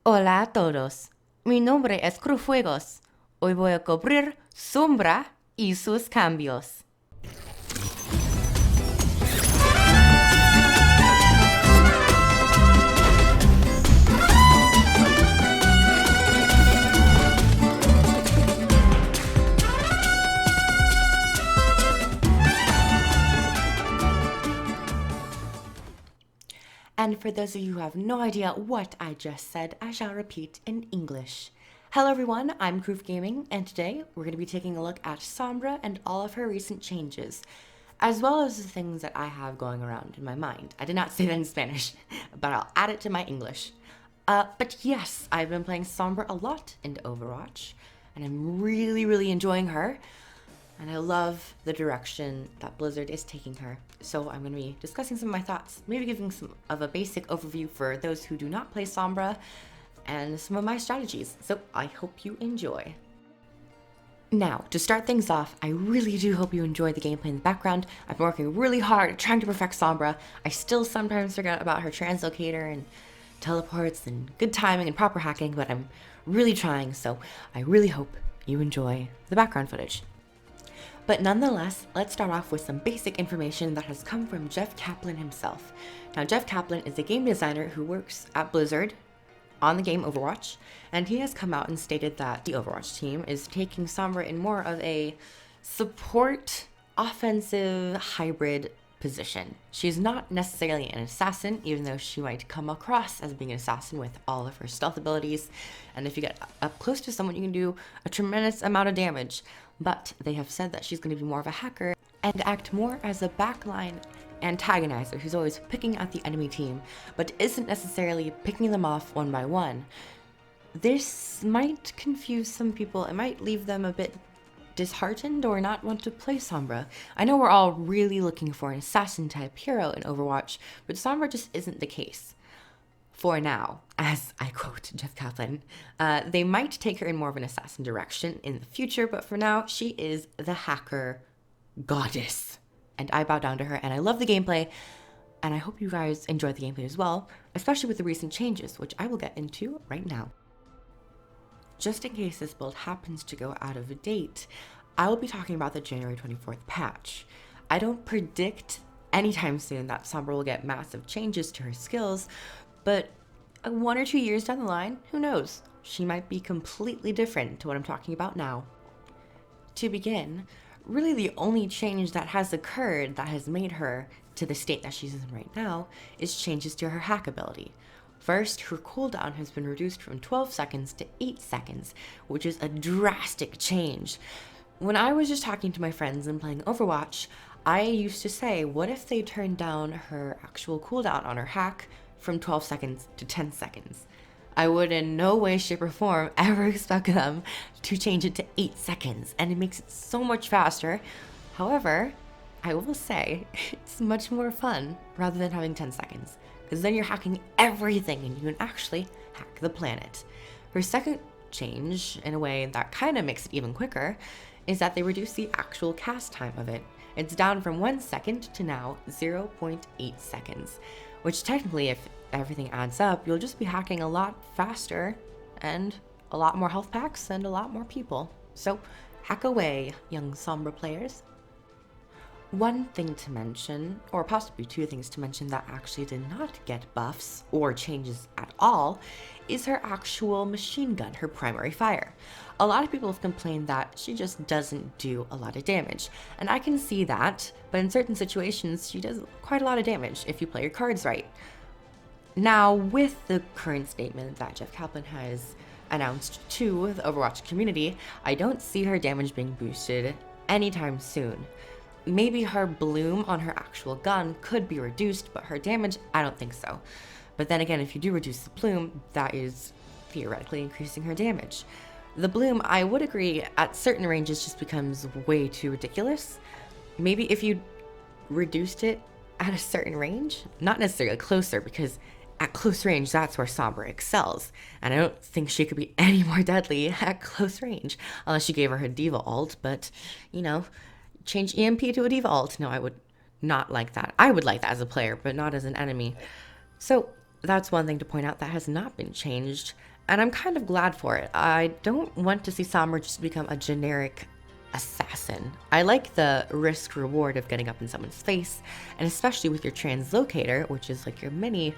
Hola a todos, mi nombre es Crufuegos. Hoy voy a cubrir Sombra y sus cambios. And for those of you who have no idea what I just said, I shall repeat in English. Hello everyone, I'm Kroof Gaming, and today we're going to be taking a look at Sombra and all of her recent changes, as well as the things that I have going around in my mind. I did not say that in Spanish, but I'll add it to my English. But yes, I've been playing Sombra a lot in Overwatch, and I'm really enjoying her. And I love the direction that Blizzard is taking her. So I'm going to be discussing some of my thoughts, maybe giving some of a basic overview for those who do not play Sombra, and some of my strategies. So I hope you enjoy. Now, to start things off, I really do hope you enjoy the gameplay in the background. I've been working really hard at trying to perfect Sombra. I still sometimes forget about her translocator and teleports and good timing and proper hacking, but I'm really trying, so I really hope you enjoy the background footage. But nonetheless, let's start off with some basic information that has come from Jeff Kaplan himself. Now, Jeff Kaplan is a game designer who works at Blizzard on the game Overwatch, and he has come out and stated that the Overwatch team is taking Sombra in more of a support, offensive, hybrid position. She's not necessarily an assassin, even though she might come across as being an assassin with all of her stealth abilities, and if you get up close to someone, you can do a tremendous amount of damage. But they have said that she's going to be more of a hacker and act more as a backline antagonizer who's always picking at the enemy team, but isn't necessarily picking them off one by one. This might confuse some people. It might leave them a bit disheartened or not want to play Sombra. I know we're all really looking for an assassin type hero in Overwatch, but Sombra just isn't the case. For now, as I quote Jeff Kaplan, they might take her in more of an assassin direction in the future, but for now, she is the hacker goddess. And I bow down to her, and I love the gameplay, and I hope you guys enjoy the gameplay as well, especially with the recent changes, which I will get into right now. Just in case this build happens to go out of date, I will be talking about the January 24th patch. I don't predict anytime soon that Sombra will get massive changes to her skills, but 1 or 2 years down the line, who knows? She might be completely different to what I'm talking about now. To begin, really the only change that has occurred that has made her to the state that she's in right now is changes to her hack ability. First, her cooldown has been reduced from 12 seconds to 8 seconds, which is a drastic change. When I was just talking to my friends and playing Overwatch, I used to say, what if they turned down her actual cooldown on her hack from 12 seconds to 10 seconds? I would in no way, shape, or form ever expect them to change it to 8 seconds, and it makes it so much faster. However, I will say it's much more fun rather than having 10 seconds, because then you're hacking everything and you can actually hack the planet. Her second change, in a way that kind of makes it even quicker, is that they reduce the actual cast time of it. It's down from 1 second to now 0.8 seconds, which technically, if everything adds up, you'll just be hacking a lot faster and a lot more health packs and a lot more people. So hack away, young Sombra players. One thing to mention, or possibly two things to mention that actually did not get buffs or changes at all, is her actual machine gun, her primary fire. A lot of people have complained that she just doesn't do a lot of damage, and I can see that, but in certain situations she does quite a lot of damage if you play your cards right. Now, with the current statement that Jeff Kaplan has announced to the Overwatch community, I don't see her damage being boosted anytime soon. Maybe her bloom on her actual gun could be reduced, but her damage, I don't think so. But then again, if you do reduce the bloom, that is theoretically increasing her damage. The bloom, I would agree, at certain ranges just becomes way too ridiculous. Maybe if you reduced it at a certain range, not necessarily closer, because at close range, that's where Sombra excels. And I don't think she could be any more deadly at close range, unless you gave her D.Va ult, but, you know, change EMP to a D.Va ult. No, I would not like that. I would like that as a player, but not as an enemy. So that's one thing to point out that has not been changed, and I'm kind of glad for it. I don't want to see Sombra just become a generic assassin. I like the risk reward of getting up in someone's face, and especially with your translocator, which is like your mini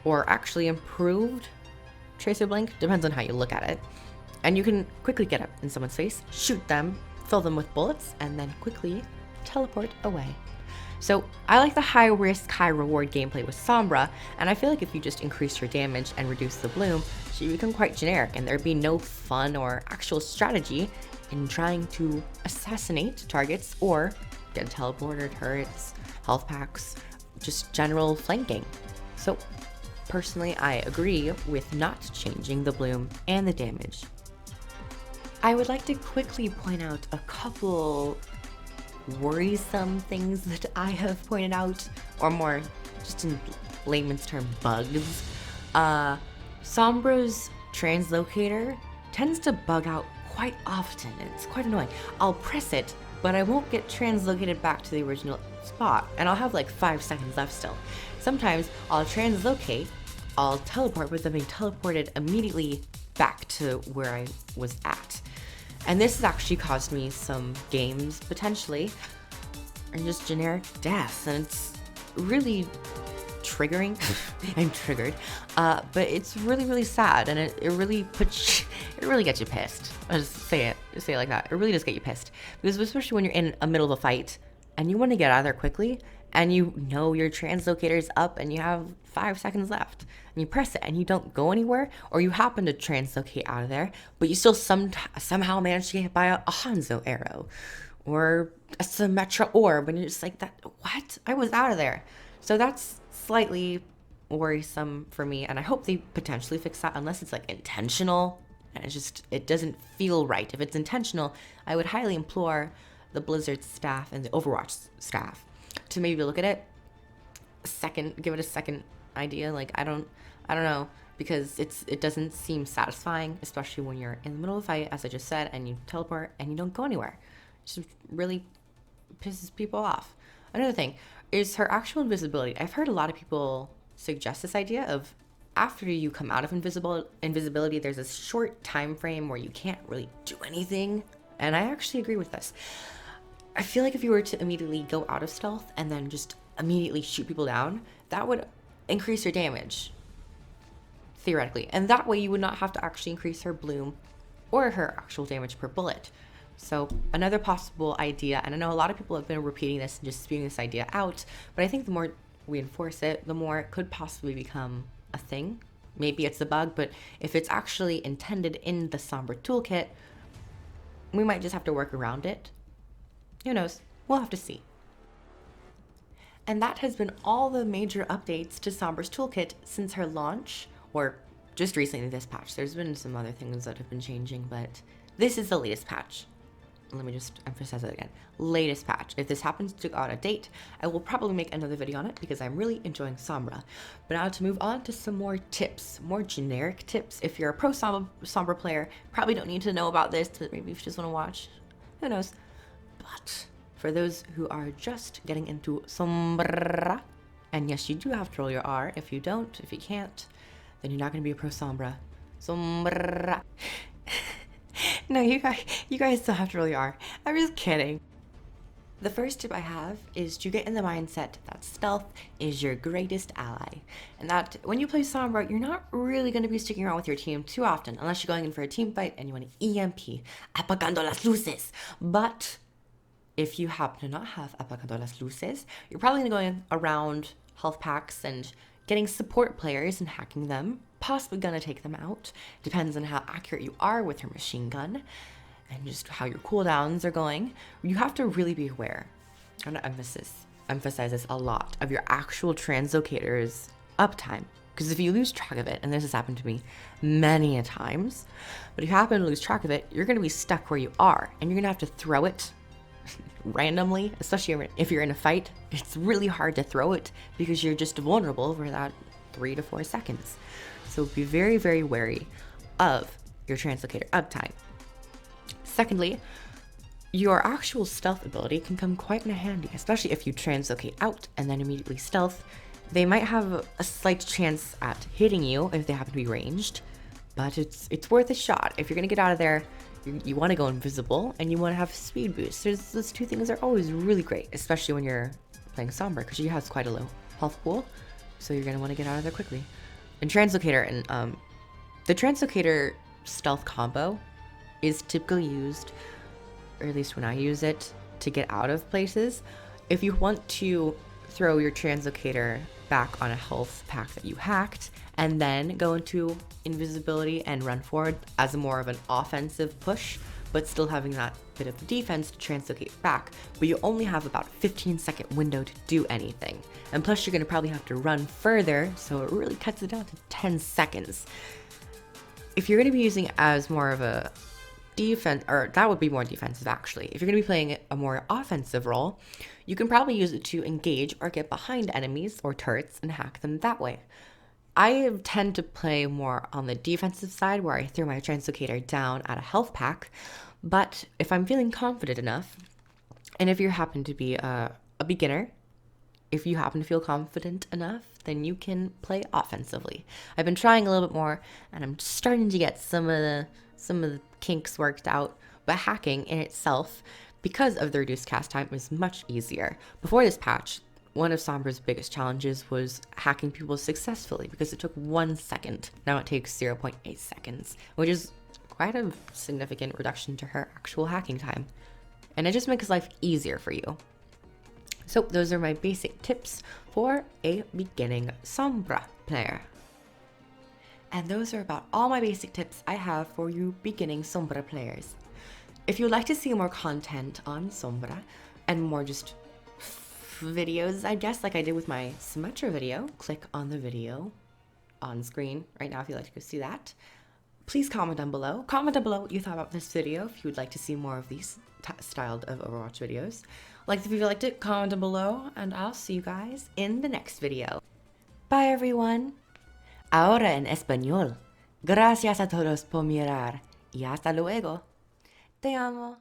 or actually improved tracer blink, depends on how you look at it. And you can quickly get up in someone's face, shoot them, fill them with bullets, and then quickly teleport away. So I like the high risk, high reward gameplay with Sombra, and I feel like if you just increase your damage and reduce the bloom, she would become quite generic and there'd be no fun or actual strategy in trying to assassinate targets or get teleporter, turrets, health packs, just general flanking. So personally, I agree with not changing the bloom and the damage. I would like to quickly point out a couple worrisome things that I have pointed out, or more just in layman's term, bugs. Sombra's translocator tends to bug out quite often, and it's quite annoying. I'll press it, but I won't get translocated back to the original spot, and I'll have like 5 seconds left still. Sometimes I'll translocate, I'll teleport, but then being teleported immediately back to where I was at. And this has actually caused me some games, potentially, and just generic deaths, and it's really triggering. I'm triggered, but it's really, really sad, and it really puts, it really gets you pissed. I'll just say it like that. It really does get you pissed, because especially when you're in a middle of a fight, and you want to get out of there quickly, and you know your translocator's up, and you have 5 seconds left, and you press it, and you don't go anywhere, or you happen to translocate out of there, but you still somehow manage to get hit by a Hanzo arrow, or a Symmetra orb, and you're just like, that, what? I was out of there. So that's slightly worrisome for me, and I hope they potentially fix that, unless it's like intentional, and it doesn't feel right. If it's intentional, I would highly implore the Blizzard staff and the Overwatch staff to maybe look at it give it a second idea. Like, I don't know, because it doesn't seem satisfying, especially when you're in the middle of a fight, as I just said, and you teleport and you don't go anywhere. It just really pisses people off. Another thing is her actual invisibility. I've heard a lot of people suggest this idea of after you come out of invisibility, there's a short time frame where you can't really do anything, and I actually agree with this. I feel like if you were to immediately go out of stealth and then just immediately shoot people down, that would increase your damage, theoretically. And that way you would not have to actually increase her bloom or her actual damage per bullet. So another possible idea, and I know a lot of people have been repeating this and just spewing this idea out, but I think the more we enforce it, the more it could possibly become a thing. Maybe it's a bug, but if it's actually intended in the Sombra toolkit, we might just have to work around it. Who knows? We'll have to see. And that has been all the major updates to Sombra's toolkit since her launch, or just recently this patch. There's been some other things that have been changing, but this is the latest patch. Let me just emphasize that again. Latest patch. If this happens to go out of date, I will probably make another video on it because I'm really enjoying Sombra. But now to move on to some more tips, more generic tips. If you're a pro Sombra player, probably don't need to know about this, but maybe if you just want to watch, who knows. But for those who are just getting into Sombra, and yes, you do have to roll your R. If you don't, if you can't, then you're not going to be a pro Sombra. Sombra. No, you guys still have to roll your R. I'm just kidding. The first tip I have is to get in the mindset that stealth is your greatest ally. And that when you play Sombra, you're not really going to be sticking around with your team too often, unless you're going in for a team fight and you want to EMP, apagando las luces. But if you happen to not have apagando las luces, you're probably going to go in around health packs and getting support players and hacking them, possibly gonna take them out. Depends on how accurate you are with your machine gun and just how your cooldowns are going. You have to really be aware. I'm gonna emphasize this a lot, of your actual translocator's uptime. Because if you lose track of it, and this has happened to me many a times, but if you happen to lose track of it, you're gonna be stuck where you are, and you're gonna have to throw it randomly, especially if you're in a fight. It's really hard to throw it because you're just vulnerable for that 3 to 4 seconds. So be very, very wary of your translocator uptime. Secondly, your actual stealth ability can come quite in handy, especially if you translocate out and then immediately stealth. They might have a slight chance at hitting you if they happen to be ranged, but it's worth a shot. If you're gonna get out of there, you want to go invisible and you want to have speed boost. Those two things are always really great, especially when you're playing Sombra, because she has quite a low health pool, so you're gonna want to get out of there quickly. And Translocator, and the Translocator stealth combo is typically used, or at least when I use it, to get out of places. If you want to throw your Translocator back on a health pack that you hacked, and then go into invisibility and run forward as a more of an offensive push, but still having that bit of defense to translocate back, but you only have about a 15-second window to do anything. And plus you're gonna probably have to run further, so it really cuts it down to 10 seconds. If you're gonna be using it as more of a defense, or that would be more defensive actually. If you're gonna be playing a more offensive role, you can probably use it to engage or get behind enemies or turrets and hack them that way. I tend to play more on the defensive side where I throw my Translocator down at a health pack, but if I'm feeling confident enough, and if you happen to be a beginner, if you happen to feel confident enough, then you can play offensively. I've been trying a little bit more, and I'm starting to get some of the kinks worked out, but hacking in itself, because of the reduced cast time, is much easier. Before this patch, one of Sombra's biggest challenges was hacking people successfully because it took 1 second. Now it takes 0.8 seconds, which is quite a significant reduction to her actual hacking time. And it just makes life easier for you. So those are my basic tips for a beginning Sombra player. And those are about all my basic tips I have for you beginning Sombra players. If you'd like to see more content on Sombra and more just videos, I guess, like I did with my Symmetra video, click on the video on screen right now if you'd like to go see that. Please comment down below. Comment down below what you thought about this video if you would like to see more of these styled of Overwatch videos. Like the video, liked it, comment down below, and I'll see you guys in the next video. Bye everyone. Ahora en español. Gracias a todos por mirar y hasta luego. Te amo.